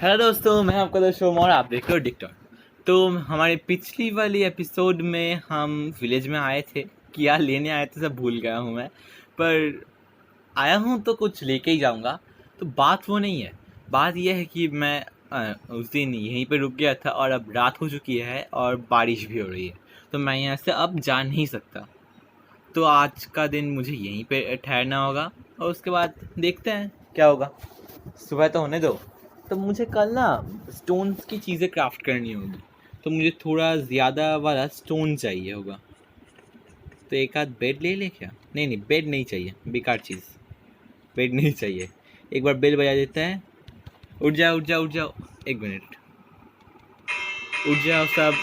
Hello दोस्तों, मैं आपका दोस्त शोम और आप देख रहे हो डिक्टॉर। तो हमारे पिछली वाली एपिसोड में हम विलेज में आए थे। क्या लेने आए थे सब भूल गया हूँ मैं, पर आया हूँ तो कुछ लेके ही जाऊँगा। तो बात वो नहीं है, बात यह है कि मैं उस दिन यहीं पे रुक गया था और अब रात हो चुकी है और बारिश भी हो रही है, तो मैं यहाँ से अब जा नहीं सकता। तो आज का दिन मुझे यहीं पे ठहरना होगा और उसके बाद देखते हैं क्या होगा। सुबह तो होने दो। तो मुझे कल ना स्टोन्स की चीज़ें क्राफ्ट करनी होगी, तो मुझे थोड़ा ज़्यादा वाला स्टोन चाहिए होगा। तो एक आध बेड ले क्या? नहीं नहीं, बेड नहीं चाहिए, बेकार चीज़। बेड नहीं चाहिए। एक बार बेल बजा देता है। उठ जाओ उठ जाओ उठ जाओ। एक मिनट, उठ जाओ सब।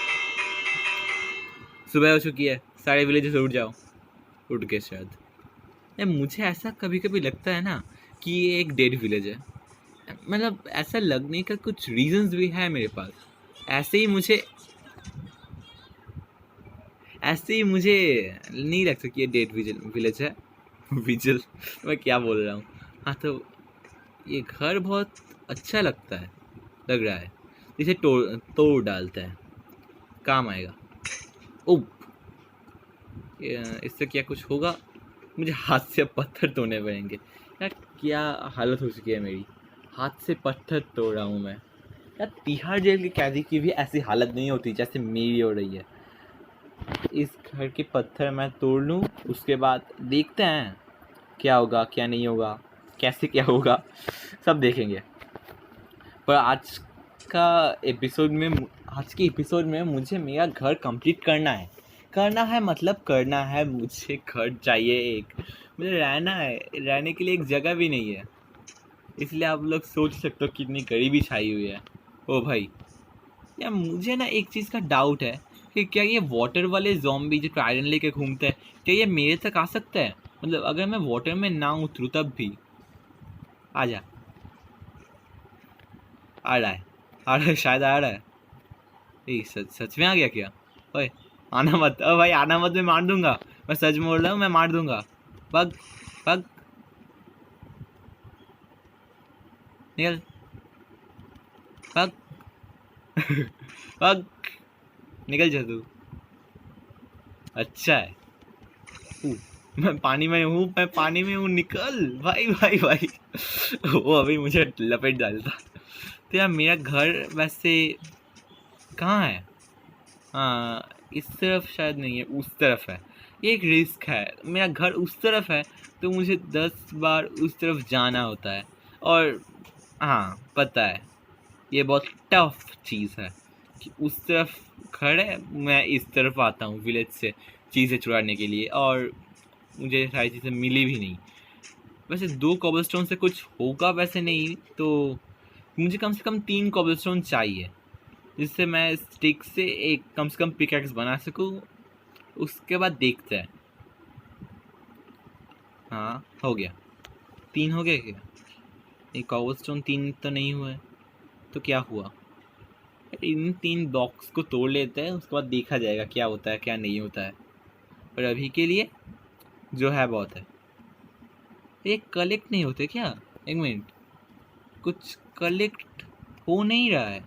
सुबह हो चुकी है, सारे विलेजेस उठ जाओ। उठ गए शायद। मुझे ऐसा कभी कभी लगता है ना कि ये एक डेड विलेज है। मतलब ऐसा लगने का कुछ रीजंस भी है मेरे पास। ऐसे ही मुझे ऐसे ही मुझे नहीं लगता कि ये डेड विलेज है। विजल, मैं क्या बोल रहा हूँ। हाँ, तो ये घर बहुत अच्छा लग रहा है। इसे तोड़ डालता है, काम आएगा। ओ, इससे क्या कुछ होगा? मुझे हाथ से पत्थर तोड़ने पड़ेंगे यार। क्या हालत हो चुकी है मेरी, हाथ से पत्थर तोड़ रहा हूँ मैं यार। तिहाड़ जेल के कैदी की भी ऐसी हालत नहीं होती जैसे मेरी हो रही है। इस घर के पत्थर मैं तोड़ लूँ, उसके बाद देखते हैं क्या होगा क्या नहीं होगा, कैसे क्या होगा, सब देखेंगे। पर आज के एपिसोड में मुझे मेरा घर कंप्लीट करना है, मतलब करना है। मुझे घर चाहिए एक, मुझे रहना है। रहने के लिए एक जगह भी नहीं है, इसलिए आप लोग सोच सकते हो कितनी गरीबी छाई हुई है। ओ भाई, यार मुझे ना एक चीज़ का डाउट है कि क्या ये वाटर वाले ज़ॉम्बी जो ट्राइडन लेके घूमते हैं, क्या ये मेरे तक आ सकता है? मतलब अगर मैं वाटर में ना उतरूँ तब भी। आजा, आ रहा है शायद आ रहा है। सच में आ गया क्या? ओए, आना मत। ओ भाई आना मत, मैं मार दूंगा। मैं सच बोल रहा हूँ, मैं मार दूंगा। पग पग निकल, पग पग निकल जा तू। अच्छा है। ऊ, मैं पानी में हूँ, निकल भाई भाई भाई। वो अभी मुझे लपेट डालता। तो यार मेरा घर वैसे कहाँ है? हाँ, इस तरफ शायद नहीं है, उस तरफ है। ये एक रिस्क है, मेरा घर उस तरफ है, तो मुझे 10 बार उस तरफ जाना होता है। और हाँ, पता है, ये बहुत टफ चीज़ है कि उस तरफ घर है, मैं इस तरफ आता हूँ विलेज से चीज़ें चुराने के लिए, और मुझे सारी चीज़ें मिली भी नहीं। वैसे 2 कॉबलस्टोन से कुछ होगा वैसे नहीं, तो मुझे कम से कम 3 कॉबलस्टोन चाहिए, जिससे मैं स्टिक से एक कम से कम पिकैक्स बना सकूँ। उसके बाद देखते हैं। हाँ, हो गया। 3 हो गए क्या? ये कॉबलस्टोन 3 तो नहीं हुए, तो क्या हुआ? इन 3 ब्लॉक्स को तोड़ लेते हैं, उसके बाद देखा जाएगा क्या होता है क्या नहीं होता है। पर अभी के लिए जो है बहुत है। ये कलेक्ट नहीं होते क्या? एक मिनट, कुछ कलेक्ट हो नहीं रहा है।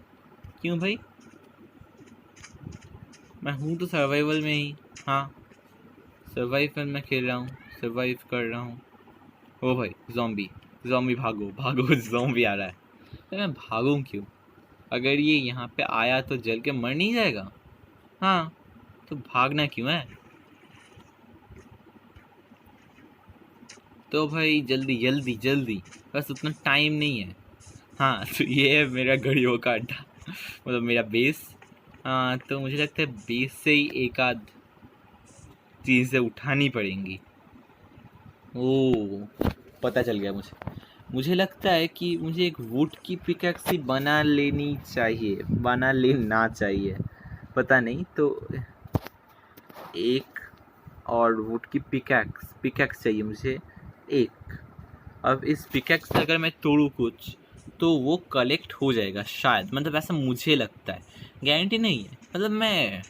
क्यों भाई? मैं हूँ तो सर्वाइवल में ही। हाँ, सर्वाइवल में खेल रहा हूँ, सर्वाइव कर रहा हूँ। ओ भाई, ज़ॉम्बी ज़ॉम्बी भागो भागो। ज़ॉम्बी आ रहा है। तो मैं भागूँ क्यों? अगर ये यहाँ पे आया तो जल के मर नहीं जाएगा? हाँ, तो भागना क्यों है? तो भाई जल्दी जल्दी जल्दी, बस उतना टाइम नहीं है। हाँ, तो ये है मेरा घड़ियों का अड्डा, मतलब मेरा बेस। हाँ, तो मुझे लगता है बेस से ही एक आध चीज़ें उठानी पड़ेंगी। ओह, पता चल गया मुझे। मुझे लगता है कि मुझे एक वुड की पिकैक्स ही बना लेना चाहिए। पता नहीं, तो एक और वुड की पिकैक्स चाहिए मुझे एक। अब इस पिकैक्स से अगर मैं तोड़ूँ कुछ, तो वो कलेक्ट हो जाएगा शायद, मतलब ऐसा मुझे लगता है। गारंटी नहीं है, मतलब मैं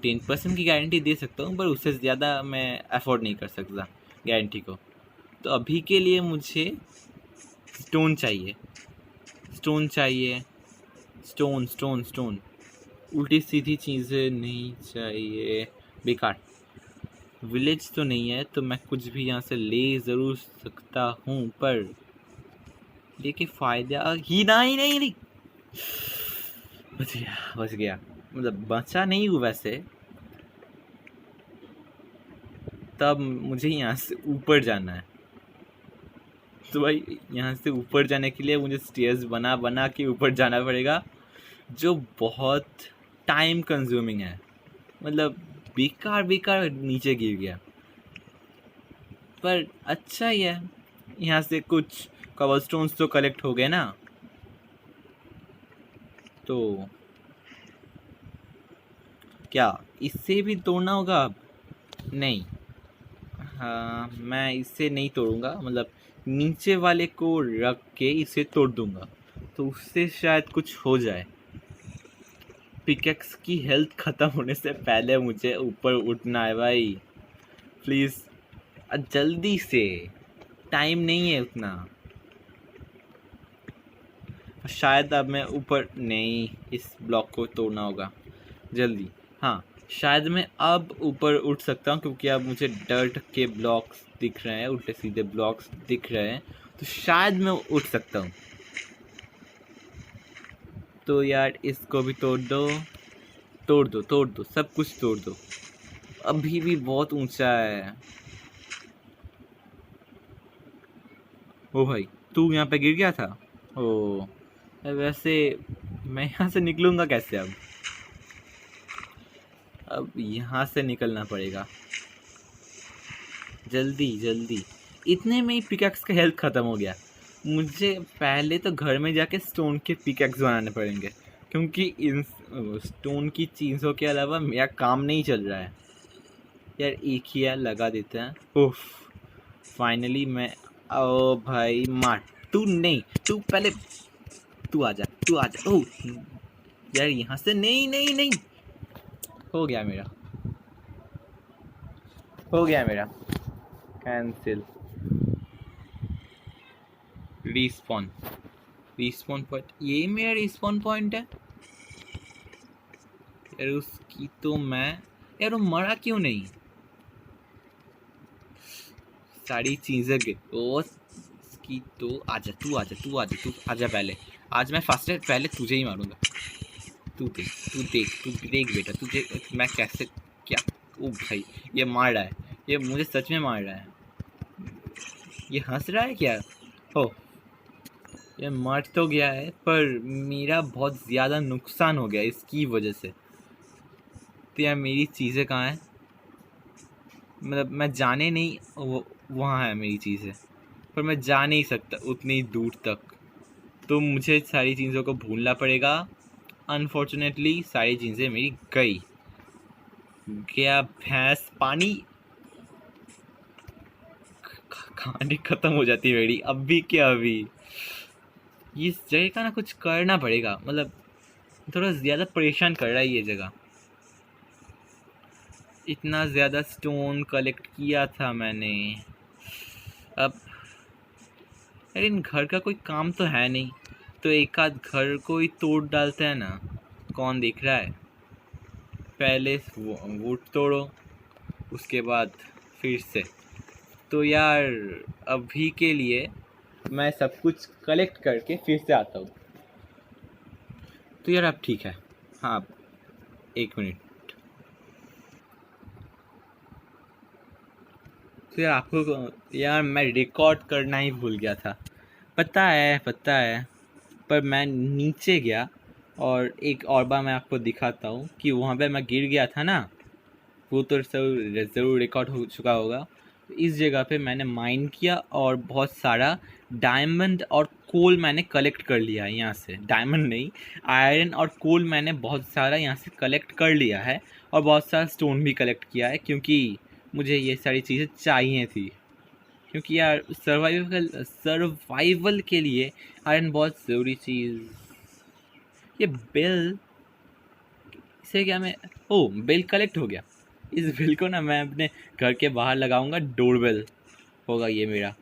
10% की गारंटी दे सकता हूँ, पर उससे ज़्यादा मैं अफोर्ड नहीं कर सकता गारंटी को। तो अभी के लिए मुझे स्टोन चाहिए, स्टोन चाहिए। स्टोन स्टोन स्टोन, उल्टी सीधी चीज़ें नहीं चाहिए, बेकार। विलेज तो नहीं है तो मैं कुछ भी यहाँ से ले ज़रूर सकता हूँ, पर लेके फ़ायदा ही नहीं। बच गया, मतलब बचा नहीं हूँ वैसे। तब मुझे यहाँ से ऊपर जाना है, तो भाई यहाँ से ऊपर जाने के लिए मुझे स्टेयर्स बना बना के ऊपर जाना पड़ेगा, जो बहुत टाइम कंज्यूमिंग है। मतलब बेकार नीचे गिर गया, पर अच्छा ही है। यहाँ से कुछ कवरस्टोन्स तो कलेक्ट हो गए ना, तो क्या इससे भी तोड़ना होगा अब? नहीं, हाँ मैं इससे नहीं तोड़ूंगा, मतलब नीचे वाले को रख के इसे तोड़ दूंगा, तो उससे शायद कुछ हो जाए। पिकेक्स की हेल्थ ख़त्म होने से पहले मुझे ऊपर उठना है भाई, प्लीज़ जल्दी से, टाइम नहीं है उतना। शायद अब मैं ऊपर नहीं, इस ब्लॉक को तोड़ना होगा जल्दी। हाँ शायद मैं अब ऊपर उठ सकता हूँ, क्योंकि अब मुझे डर्ट के ब्लॉक्स दिख रहे हैं, उल्टे सीधे ब्लॉक्स दिख रहे हैं, तो शायद मैं उठ सकता हूँ। तो यार इसको भी तोड़ दो, सब कुछ तोड़ दो। अभी भी बहुत ऊंचा है। ओ भाई, तू यहाँ पे गिर गया था? ओ वैसे मैं यहाँ से निकलूँगा कैसे अब? अब यहाँ से निकलना पड़ेगा जल्दी। इतने में ही पिकैक्स का हेल्थ ख़त्म हो गया। मुझे पहले तो घर में जाके स्टोन के पिकैक्स बनाने पड़ेंगे, क्योंकि इन स्टोन की चीज़ों के अलावा मेरा काम नहीं चल रहा है। यार एक ही यार लगा देते हैं। उफ, फाइनली मैं, ओ भाई मार, तू नहीं, तू पहले, तू आ जा। ओह यार यहाँ से नहीं, हो गया मेरा कैंसिल। रिस्पॉन पॉइंट, ये मेरा रिस्पॉन पॉइंट है यार। उसकी तो मैं, यार वो मरा क्यों नहीं? सारी चीज़ें ओ उसकी तो, आजा तू आजा पहले। आज मैं फर्स्ट पहले तुझे ही मारूंगा। तू देख बेटा, तुझे मैं कैसे, क्या? ओ भाई ये मार रहा है, ये मुझे सच में मार रहा है। ये हंस रहा है क्या? हो, ये मर तो गया है, पर मेरा बहुत ज़्यादा नुकसान हो गया इसकी वजह से। तो यार मेरी चीज़ें कहाँ हैं? मतलब मैं जाने नहीं, वो वहाँ है मेरी चीज़ें, पर मैं जा नहीं सकता उतनी दूर तक, तो मुझे सारी चीज़ों को भूलना पड़ेगा। अनफॉर्चुनेटली सारी चीज़ें मेरी गई। गया भैंस पानी, कहानी ख़त्म हो जाती है मेरी। अभी क्या अभी, इस जगह का ना कुछ करना पड़ेगा, मतलब थोड़ा ज़्यादा परेशान कर रहा है ये जगह। इतना ज़्यादा स्टोन कलेक्ट किया था मैंने, अब अरे इन घर का कोई काम तो है नहीं, तो एक आध घर को ही तोड़ डालते हैं ना, कौन देख रहा है। पहले वुड तोड़ो, उसके बाद फिर से। तो यार अभी के लिए मैं सब कुछ कलेक्ट करके फिर से आता हूँ। तो यार अब ठीक है, हाँ 1 मिनट। तो यार आपको, यार मैं रिकॉर्ड करना ही भूल गया था, पता है, पर मैं नीचे गया, और एक और बार मैं आपको दिखाता हूँ कि वहाँ पे मैं गिर गया था ना, वो तो ज़रूर रिकॉर्ड हो चुका होगा। इस जगह पे मैंने माइन किया और बहुत सारा डायमंड और कोल मैंने कलेक्ट कर लिया है यहाँ से। डायमंड नहीं, आयरन और कोल मैंने बहुत सारा यहाँ से कलेक्ट कर लिया है, और बहुत सारा स्टोन भी कलेक्ट किया है, क्योंकि मुझे ये सारी चीज़ें चाहिए थी। क्योंकि यार सर्वाइवल के लिए आयरन बहुत ज़रूरी चीज़। ये बिल, इसे क्या मैं, ओ बिल कलेक्ट हो गया। इस बिल को ना मैं अपने घर के बाहर लगाऊंगा, डोरबेल होगा ये मेरा।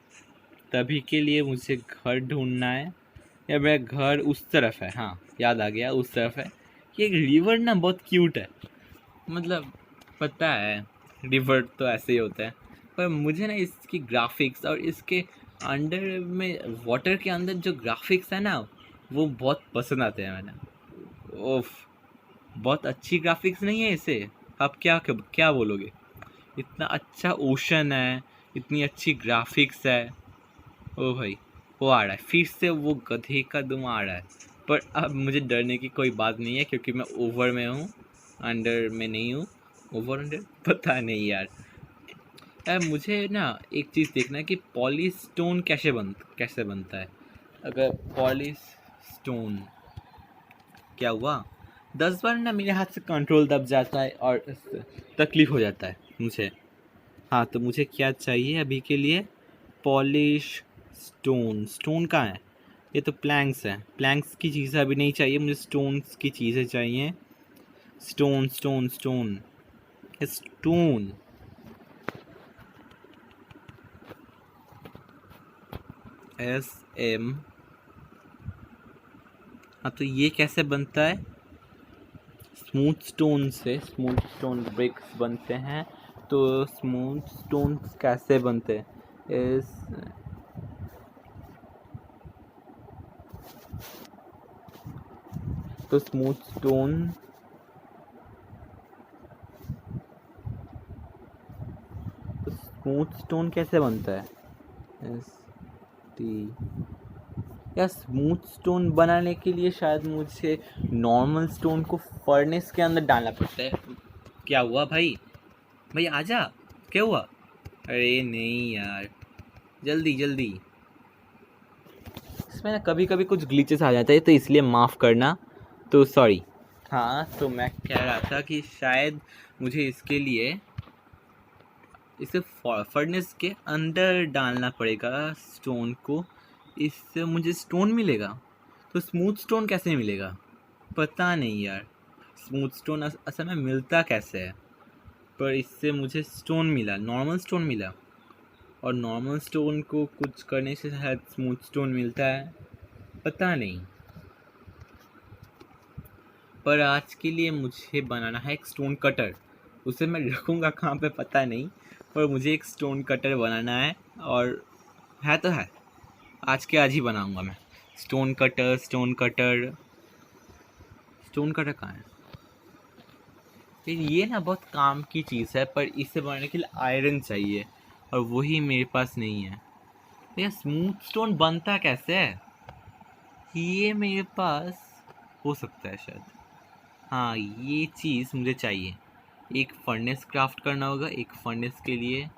तभी के लिए मुझे घर ढूंढना है, या मेरा घर उस तरफ है, हाँ याद आ गया, उस तरफ है। ये रिवर ना बहुत क्यूट है, मतलब पता है रिवर तो ऐसे ही होता है, पर मुझे ना इसकी ग्राफिक्स और इसके अंडर में वाटर के अंदर जो ग्राफिक्स है ना वो बहुत पसंद आते हैं मैंने। ओफ, बहुत अच्छी ग्राफिक्स नहीं है इसे? आप क्या क्या बोलोगे? इतना अच्छा ओशन है, इतनी अच्छी ग्राफिक्स है। ओ भाई, वो आ रहा है फिर से, वो गधे का दुम आ रहा है। पर अब मुझे डरने की कोई बात नहीं है क्योंकि मैं ओवर में हूँ, अंडर में नहीं हूँ। ओवर अंडर पता नहीं यार। मुझे ना एक चीज़ देखना है कि पॉली स्टोन कैसे बनता है। अगर पॉली स्टोन क्या हुआ, 10 बार ना मेरे हाथ से कंट्रोल दब जाता है और तकलीफ हो जाता है मुझे। हाँ तो मुझे क्या चाहिए अभी के लिए? Polish stone. स्टोन कहाँ है? ये तो प्लैंक्स है, प्लैंक्स की चीज़ें अभी नहीं चाहिए मुझे, स्टोन्स की चीज़ें चाहिए। Stone stone stone stone. SM। हाँ तो ये कैसे बनता है? स्मूथ स्टोन से स्मूथ स्टोन ब्रिक्स बनते हैं। तो स्मूथ स्टोन कैसे बनते हैं? इस तो स्मूथ स्टोन कैसे बनता है? S T. या स्मूथ स्टोन बनाने के लिए शायद मुझे नॉर्मल स्टोन को फर्नेस के अंदर डालना पड़ता है। क्या हुआ भाई? भाई आजा, क्या हुआ? अरे नहीं यार, जल्दी जल्दी। इसमें ना कभी कभी कुछ ग्लिचेस आ जाते हैं तो इसलिए माफ़ करना, तो सॉरी। हाँ तो मैं कह रहा था कि शायद मुझे इसके लिए इसे फर्नेस के अंदर डालना पड़ेगा स्टोन को, इससे मुझे स्टोन मिलेगा। तो स्मूथ स्टोन कैसे मिलेगा? पता नहीं यार, स्मूथ स्टोन असल में मिलता कैसे है? पर इससे मुझे स्टोन मिला, नॉर्मल स्टोन मिला, और नॉर्मल स्टोन को कुछ करने से शायद स्मूथ स्टोन मिलता है, पता नहीं। पर आज के लिए मुझे बनाना है एक स्टोन कटर। उसे मैं रखूँगा कहाँ पे पता नहीं, पर मुझे एक स्टोन कटर बनाना है, और है तो है, आज के आज ही बनाऊँगा मैं। Stone cutter stone cutter stone cutter कहाँ है? फिर ये ना बहुत काम की चीज़ है, पर इसे बनाने के लिए आयरन चाहिए और वही मेरे पास नहीं है। तो ये स्मूथ स्टोन बनता कैसे है? ये मेरे पास हो सकता है शायद। हाँ ये चीज़ मुझे चाहिए। एक फर्नेस क्राफ्ट करना होगा, एक फर्नेस के लिए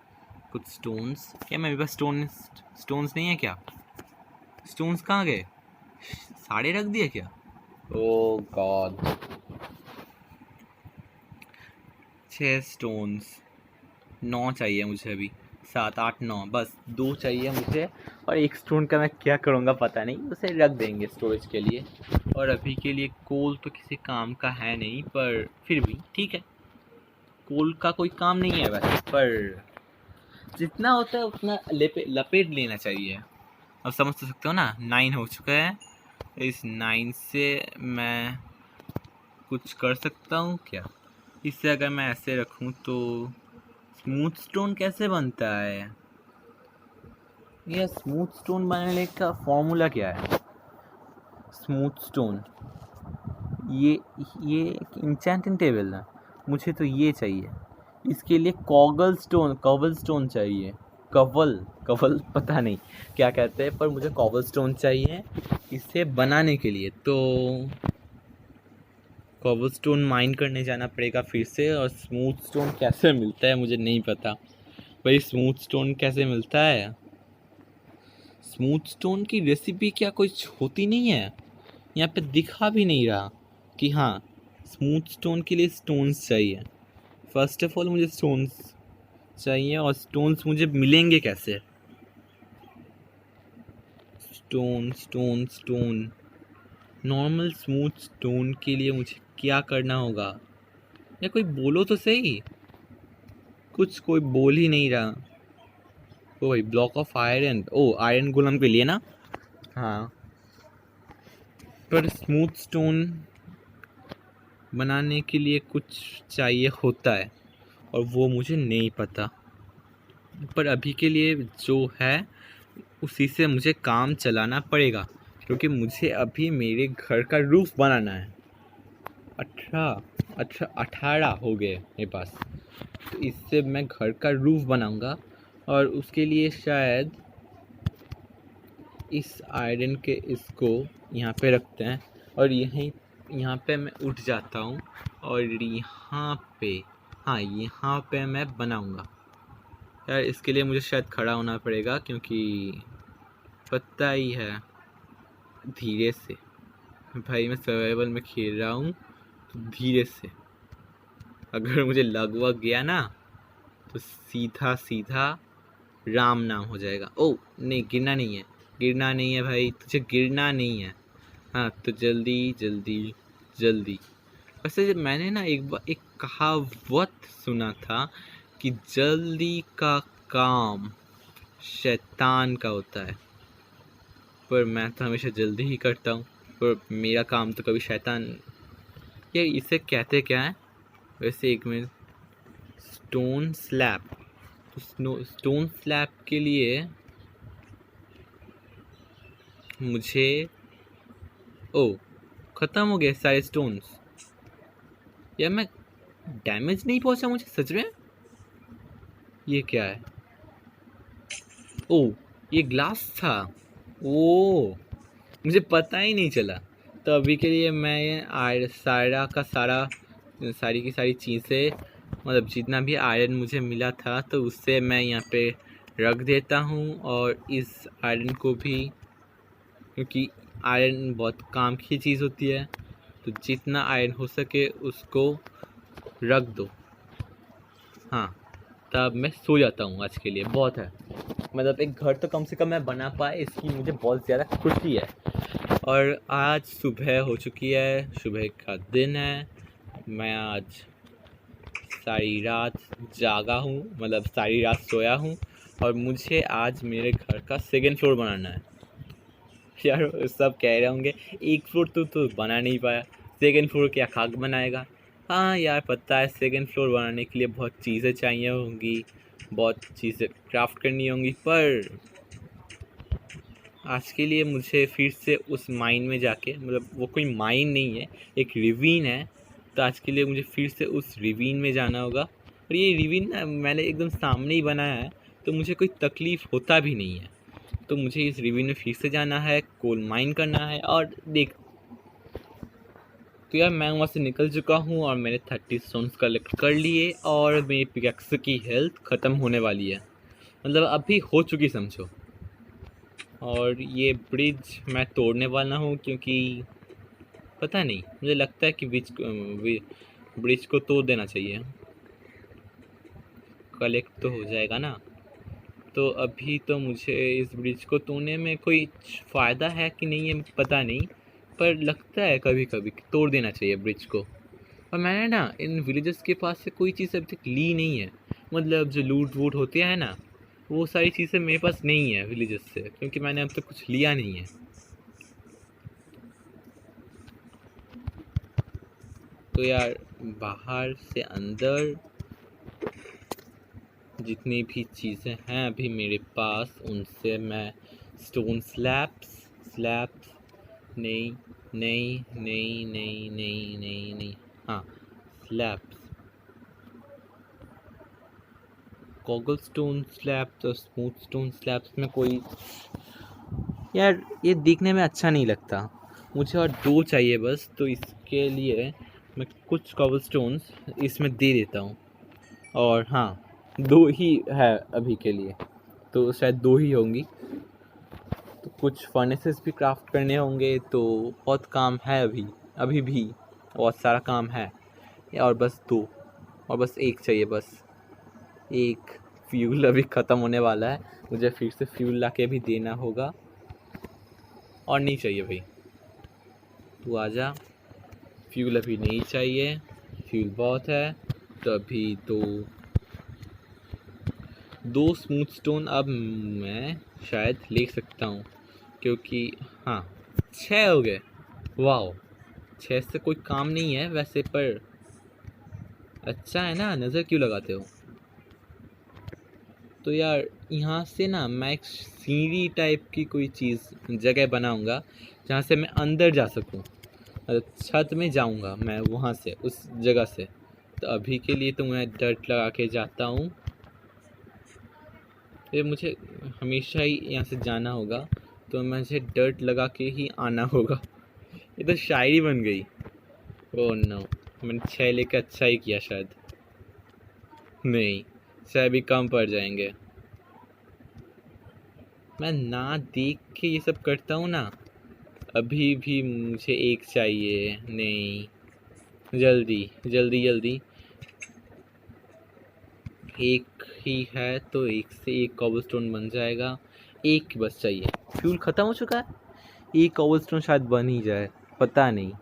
कुछ स्टोन्स। क्या मेरे पास स्टोन्स नहीं है क्या? स्टोन्स कहाँ गए? सारे रख दिए क्या? ओ गॉड। 6 स्टोन्स, 9 चाहिए मुझे अभी। 7 8 9, बस 2 चाहिए मुझे। और एक स्टोन का मैं क्या करूँगा पता नहीं, उसे रख देंगे स्टोरेज के लिए। और अभी के लिए कोल तो किसी काम का है नहीं, पर फिर भी ठीक है, कोल का कोई काम नहीं है वैसे, पर जितना होता है उतना लपेट लेना चाहिए। अब समझ तो सकते हो ना, 9 हो चुका है। इस 9 से मैं कुछ कर सकता हूँ क्या? इससे अगर मैं ऐसे रखूँ तो स्मूथ स्टोन कैसे बनता है? यह स्मूथ स्टोन बनाने का फॉर्मूला क्या है? स्मूथ स्टोन, ये ये इंचेंटिंग टेबल ना, मुझे तो ये चाहिए। इसके लिए कॉबल स्टोन चाहिए। कवल कवल पता नहीं क्या कहते हैं, पर मुझे कॉबल स्टोन चाहिए इसे बनाने के लिए। तो कॉबल स्टोन माइन करने जाना पड़ेगा फिर से। और स्मूथ स्टोन कैसे मिलता है मुझे नहीं पता भाई, स्मूथ स्टोन कैसे मिलता है? स्मूथ स्टोन की रेसिपी क्या कुछ होती नहीं है? यहाँ पे दिखा भी नहीं रहा कि हाँ स्मूथ स्टोन के लिए स्टोन्स चाहिए। फर्स्ट ऑफ ऑल मुझे स्टोन्स चाहिए, और स्टोन्स मुझे मिलेंगे कैसे? Stone stone stone normal smooth stone के लिए मुझे क्या करना होगा? या कोई बोलो तो सही, कुछ कोई बोल ही नहीं रहा। ओ भाई, ब्लॉक ऑफ आयरन, ओ आयरन गोलम के लिए ना? हाँ पर स्मूथ स्टोन बनाने के लिए कुछ चाहिए होता है और वो मुझे नहीं पता, पर अभी के लिए जो है उसी से मुझे काम चलाना पड़ेगा, क्योंकि मुझे अभी मेरे घर का रूफ बनाना है। 18 हो गए मेरे पास, तो इससे मैं घर का रूफ बनाऊंगा और उसके लिए शायद इस आयरन के इसको यहाँ पे रखते हैं और यहाँ पे मैं उठ जाता हूँ और यहाँ पे, हाँ यहाँ पे मैं बनाऊंगा। यार इसके लिए मुझे शायद खड़ा होना पड़ेगा, क्योंकि पता ही है, धीरे से भाई मैं सर्वाइवल में खेल रहा हूँ, तो धीरे से अगर मुझे लग वग गया ना तो सीधा सीधा राम नाम हो जाएगा। ओ नहीं, गिरना नहीं है भाई, तुझे गिरना नहीं है। हाँ तो जल्दी जल्दी जल्दी। वैसे मैंने ना एक कहावत सुना था कि जल्दी का काम शैतान का होता है, पर मैं तो हमेशा जल्दी ही करता हूँ, पर मेरा काम तो कभी शैतान। यार इसे कहते क्या है वैसे, एक मिनट। स्टोन स्लैब, तो स्टोन स्लैब के लिए मुझे, ओ ख़त्म हो गए सारे स्टोन्स। यार मैं डैमेज नहीं पहुंचा मुझे सच में। ये क्या है? ओ ये ग्लास था। ओ मुझे पता ही नहीं चला। तो अभी के लिए मैं सारी की सारी चीज़ें, मतलब जितना भी आयरन मुझे मिला था तो उससे मैं यहाँ पे रख देता हूँ। और इस आयरन को भी, क्योंकि आयरन बहुत काम की चीज़ होती है, तो जितना आयरन हो सके उसको रख दो। हाँ तब मैं सो जाता हूँ, आज के लिए बहुत है। मतलब एक घर तो कम से कम मैं बना पाया, इसकी मुझे बहुत ज़्यादा खुशी है। और आज सुबह हो चुकी है, सुबह का दिन है। मैं आज सारी रात जागा हूँ, मतलब सारी रात सोया हूँ, और मुझे आज मेरे घर का 2nd फ्लोर बनाना है। यार सब कह रहे होंगे 1 फ्लोर तो बना नहीं पाया, 2nd फ्लोर क्या खाक बनाएगा। हाँ यार पता है, 2nd फ्लोर बनाने के लिए बहुत चीज़ें चाहिए होंगी, बहुत चीज़ें क्राफ्ट करनी होंगी, पर आज के लिए मुझे फिर से उस माइन में जाके, मतलब वो कोई माइन नहीं है, एक रिवीन है, तो आज के लिए मुझे फिर से उस रिवीन में जाना होगा। और ये रिवीन ना मैंने एकदम सामने ही बनाया है, तो मुझे कोई तकलीफ़ होता भी नहीं है। तो मुझे इस रिवीन में फिर से जाना है, कोल माइन करना है और देख। तो यार मैं वहाँ से निकल चुका हूँ और मैंने 30 स्टोन्स कलेक्ट कर लिए और मेरी पिकैक्स की हेल्थ ख़त्म होने वाली है, मतलब अभी हो चुकी समझो। और ये ब्रिज मैं तोड़ने वाला हूँ, क्योंकि पता नहीं, मुझे लगता है कि ब्रिज को तोड़ देना चाहिए, कलेक्ट तो हो जाएगा ना। तो अभी तो मुझे इस ब्रिज को तोड़ने में कोई फ़ायदा है कि नहीं है पता नहीं, पर लगता है कभी कभी तोड़ देना चाहिए ब्रिज को। और मैंने ना इन विलेजर्स के पास से कोई चीज़ अभी तक ली नहीं है, मतलब जो लूट वूट होते हैं ना, वो सारी चीज़ें मेरे पास नहीं है विलेजर्स से, क्योंकि मैंने अब तक कुछ लिया नहीं है। तो यार बाहर से अंदर जितनी भी चीज़ें हैं अभी मेरे पास, उनसे मैं स्टोन स्लैब्स नहीं नहीं नहीं नहीं नहीं नहीं नहीं, हाँ स्लैब्स, कॉगल स्टोन स्लैब्स और स्मूथ स्टोन स्लैब्स में कोई, यार ये दिखने में अच्छा नहीं लगता मुझे, और 2 चाहिए बस। तो इसके लिए मैं कुछ कॉबल स्टोन्स इसमें दे देता हूँ। और हाँ 2 ही है अभी के लिए, तो शायद 2 ही होंगी। तो कुछ फर्नेसेस भी क्राफ्ट करने होंगे, तो बहुत काम है अभी भी बहुत सारा काम है। और बस 2, और बस 1 चाहिए बस। एक फ्यूल अभी ख़त्म होने वाला है, मुझे फिर से फ्यूल ला के भी देना होगा। और नहीं चाहिए भाई, तू आजा। फ्यूल अभी नहीं चाहिए, फ्यूल बहुत है। तो अभी तो 2 स्मूथ स्टोन अब मैं शायद ले सकता हूँ, क्योंकि हाँ 6 हो गए। वाह, 6 से कोई काम नहीं है वैसे, पर अच्छा है ना, नज़र क्यों लगाते हो? तो यार यहाँ से ना मैं एक सीढ़ी टाइप की कोई चीज़ जगह बनाऊंगा जहाँ से मैं अंदर जा सकूँ, छत में जाऊंगा मैं वहाँ से, उस जगह से। तो अभी के लिए तो मैं डर्ट लगा के जाता हूँ, ये मुझे हमेशा ही यहाँ से जाना होगा, तो मुझे डर्ट लगा के ही आना होगा। ये तो शायरी बन गई। ओह नो, मैंने 6 लेके अच्छा ही किया शायद। नहीं, 6 भी कम पड़ जाएंगे। मैं ना देख के ये सब करता हूँ ना। अभी भी मुझे 1 चाहिए। नहीं, जल्दी जल्दी जल्दी। 1 ही है तो 1 से 1 कॉबलस्टोन बन जाएगा। 1 बस चाहिए। फ्यूल ख़त्म हो चुका है। 1 कॉबलस्टोन शायद बन ही जाए, पता नहीं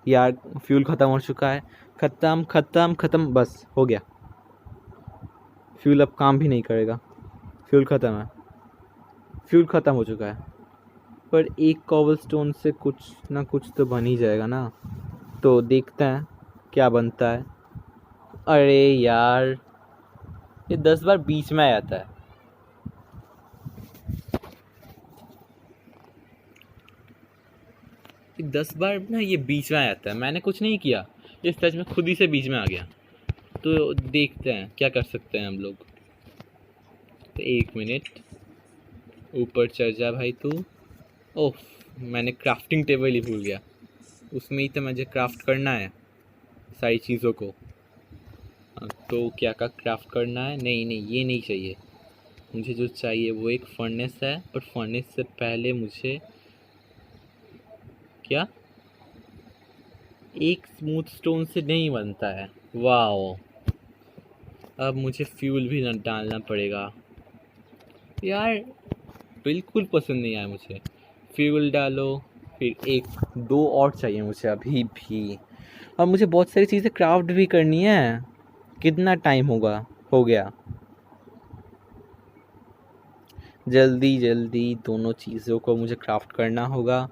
यार। फ्यूल ख़त्म हो चुका है। ख़त्म ख़त्म ख़त्म, बस हो गया। फ्यूल अब काम भी नहीं करेगा। फ्यूल ख़त्म है। फ्यूल ख़त्म हो चुका है। पर 1 कॉबलस्टोन से कुछ ना कुछ तो बन ही जाएगा ना। तो देखते हैं क्या बनता है। अरे यार, ये 10 बार बीच में आ जाता है। ये 10 बार ना ये बीच में आ जाता है। मैंने कुछ नहीं किया, ये सच में खुद ही से बीच में आ गया। तो देखते हैं क्या कर सकते हैं हम लोग। तो 1 मिनट, ऊपर चढ़ जा भाई तू। ओह, मैंने क्राफ्टिंग टेबल ही भूल गया। उसमें ही तो मुझे क्राफ्ट करना है सारी चीज़ों को। तो क्या का क्राफ्ट करना है? नहीं नहीं, ये नहीं चाहिए मुझे। जो चाहिए वो एक फर्नेस है, पर फर्नेस से पहले मुझे क्या, एक स्मूथ स्टोन से नहीं बनता है। वाह, अब मुझे फ्यूल भी न डालना पड़ेगा यार। बिल्कुल पसंद नहीं आया मुझे। फ्यूल डालो, फिर 1 2 और चाहिए मुझे अभी भी। और मुझे बहुत सारी चीज़ें क्राफ्ट भी करनी है। कितना टाइम होगा? हो गया। जल्दी जल्दी दोनों चीज़ों को मुझे क्राफ्ट करना होगा,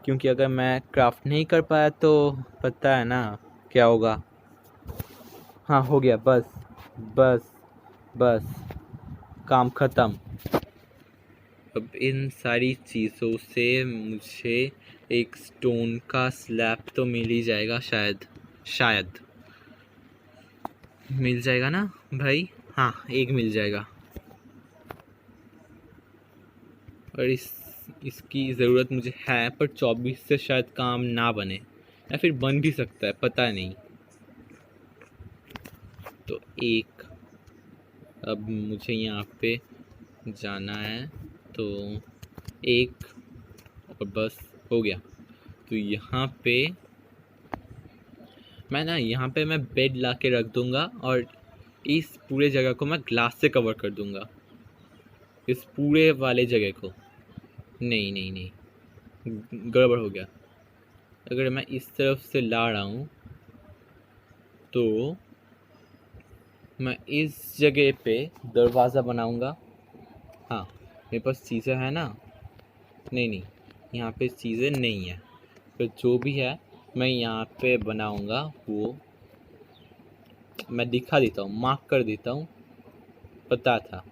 क्योंकि अगर मैं क्राफ्ट नहीं कर पाया तो पता है ना क्या होगा। हाँ, हो गया। बस बस बस, काम ख़त्म। अब इन सारी चीज़ों से मुझे एक स्टोन का स्लैब तो मिल ही जाएगा शायद। शायद मिल जाएगा ना भाई? हाँ, 1 मिल जाएगा। और इसकी ज़रूरत मुझे है, पर 24 से शायद काम ना बने, या फिर बन भी सकता है, पता नहीं। तो 1, अब मुझे यहाँ पे जाना है, तो 1 और बस हो गया। तो यहाँ पे मैं बेड ला के रख दूँगा, और इस पूरे जगह को मैं ग्लास से कवर कर दूँगा, इस पूरे वाले जगह को। नहीं नहीं नहीं, गड़बड़ हो गया। अगर मैं इस तरफ से ला रहा हूँ तो मैं इस जगह पे दरवाज़ा बनाऊँगा। हाँ, मेरे पास चीज़ें हैं ना। नहीं नहीं, यहाँ पे चीज़ें नहीं है, पर जो भी है मैं यहाँ पे बनाऊँगा। वो मैं दिखा देता हूँ, मार्क कर देता हूँ। पता था।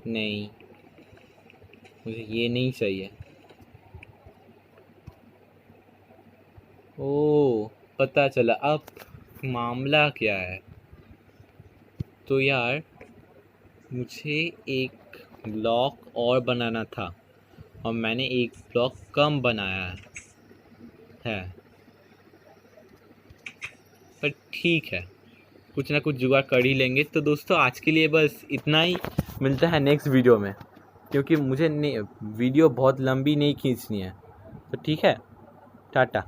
नहीं, मुझे ये नहीं चाहिए। ओह, पता चला अब मामला क्या है। तो यार मुझे एक ब्लॉक और बनाना था, और मैंने 1 ब्लॉक कम बनाया है। पर ठीक है, कुछ ना कुछ जुगाड़ कर ही लेंगे। तो दोस्तों आज के लिए बस इतना ही। मिलता है नेक्स्ट वीडियो में, क्योंकि मुझे वीडियो बहुत लंबी नहीं खींचनी है। तो ठीक है, टाटा।